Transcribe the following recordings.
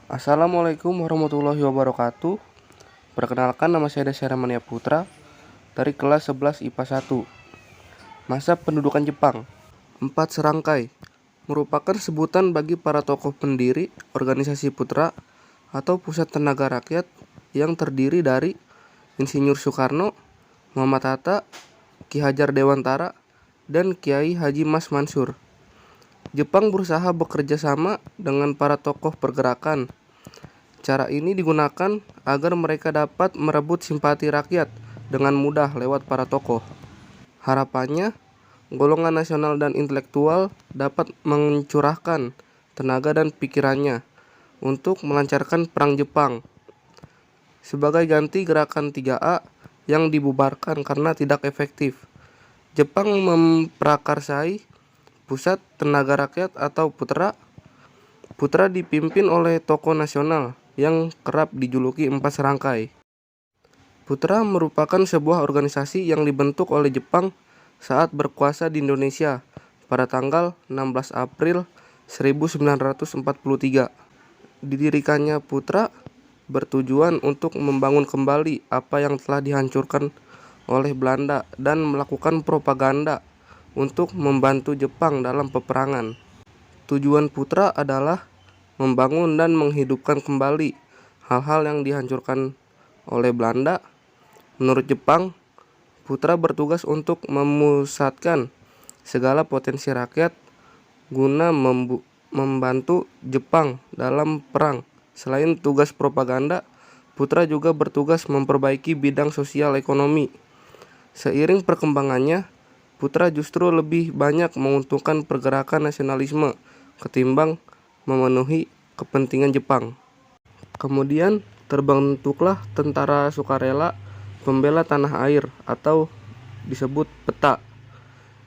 Assalamualaikum warahmatullahi wabarakatuh. Perkenalkan, nama saya Desy Ramania Putra dari kelas 11 IPA 1. Masa pendudukan Jepang. 4 serangkai merupakan sebutan bagi para tokoh pendiri organisasi Putra atau Pusat Tenaga Rakyat yang terdiri dari Insinyur Soekarno, Muhammad Hatta, Ki Hajar Dewantara, dan Kiai Haji Mas Mansur. Jepang berusaha bekerja sama dengan para tokoh pergerakan. Cara ini digunakan agar mereka dapat merebut simpati rakyat dengan mudah lewat para tokoh. Harapannya, golongan nasional dan intelektual dapat mencurahkan tenaga dan pikirannya untuk melancarkan perang Jepang. Sebagai ganti gerakan 3A yang dibubarkan karena tidak efektif, Jepang memprakarsai Pusat Tenaga Rakyat atau Putra. Putra dipimpin oleh tokoh nasional yang kerap dijuluki 4 serangkai. Putra merupakan sebuah organisasi yang dibentuk oleh Jepang saat berkuasa di Indonesia pada tanggal 16 April 1943. Didirikannya Putra bertujuan untuk membangun kembali apa yang telah dihancurkan oleh Belanda dan melakukan propaganda untuk membantu Jepang dalam peperangan. Tujuan Putra adalah membangun dan menghidupkan kembali hal-hal yang dihancurkan oleh Belanda. Menurut Jepang, Putra bertugas untuk memusatkan segala potensi rakyat guna membantu Jepang dalam perang. Selain tugas propaganda, Putra juga bertugas memperbaiki bidang sosial ekonomi. Seiring perkembangannya, Putra justru lebih banyak menguntungkan pergerakan nasionalisme ketimbang memenuhi kepentingan Jepang. Kemudian terbentuklah Tentara Sukarela Pembela Tanah Air atau disebut PETA.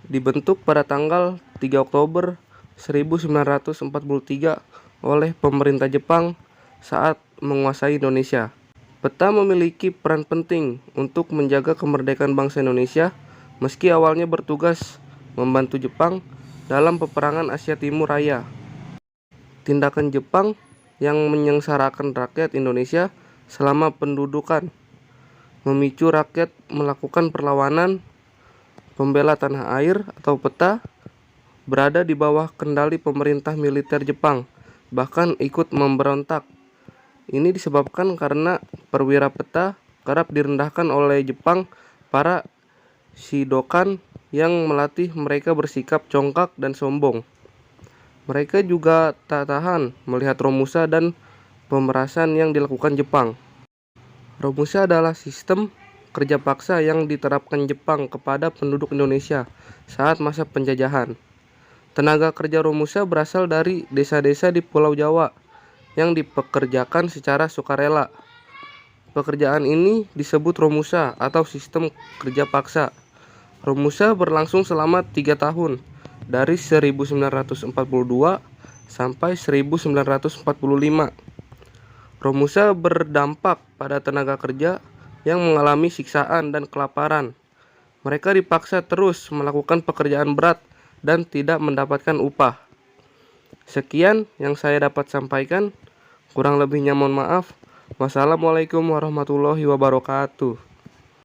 Dibentuk pada tanggal 3 Oktober 1943 oleh pemerintah Jepang saat menguasai Indonesia. PETA memiliki peran penting untuk menjaga kemerdekaan bangsa Indonesia. Meski awalnya bertugas membantu Jepang dalam peperangan Asia Timur Raya, tindakan Jepang yang menyengsarakan rakyat Indonesia selama pendudukan memicu rakyat melakukan perlawanan. Pembela Tanah Air atau PETA berada di bawah kendali pemerintah militer Jepang, bahkan ikut memberontak. Ini disebabkan karena perwira PETA kerap direndahkan oleh Jepang para shidokan yang melatih mereka bersikap congkak dan sombong. Mereka juga tak tahan melihat Romusa dan pemerasan yang dilakukan Jepang. Romusa adalah sistem kerja paksa yang diterapkan Jepang kepada penduduk Indonesia saat masa penjajahan. Tenaga kerja Romusa berasal dari desa-desa di Pulau Jawa yang dipekerjakan secara sukarela. Pekerjaan ini disebut Romusa atau sistem kerja paksa. Romusa berlangsung selama 3 tahun, dari 1942 sampai 1945. Romusa berdampak pada tenaga kerja yang mengalami siksaan dan kelaparan. Mereka dipaksa terus melakukan pekerjaan berat dan tidak mendapatkan upah. Sekian yang saya dapat sampaikan. Kurang lebihnya mohon maaf. Wassalamualaikum warahmatullahi wabarakatuh.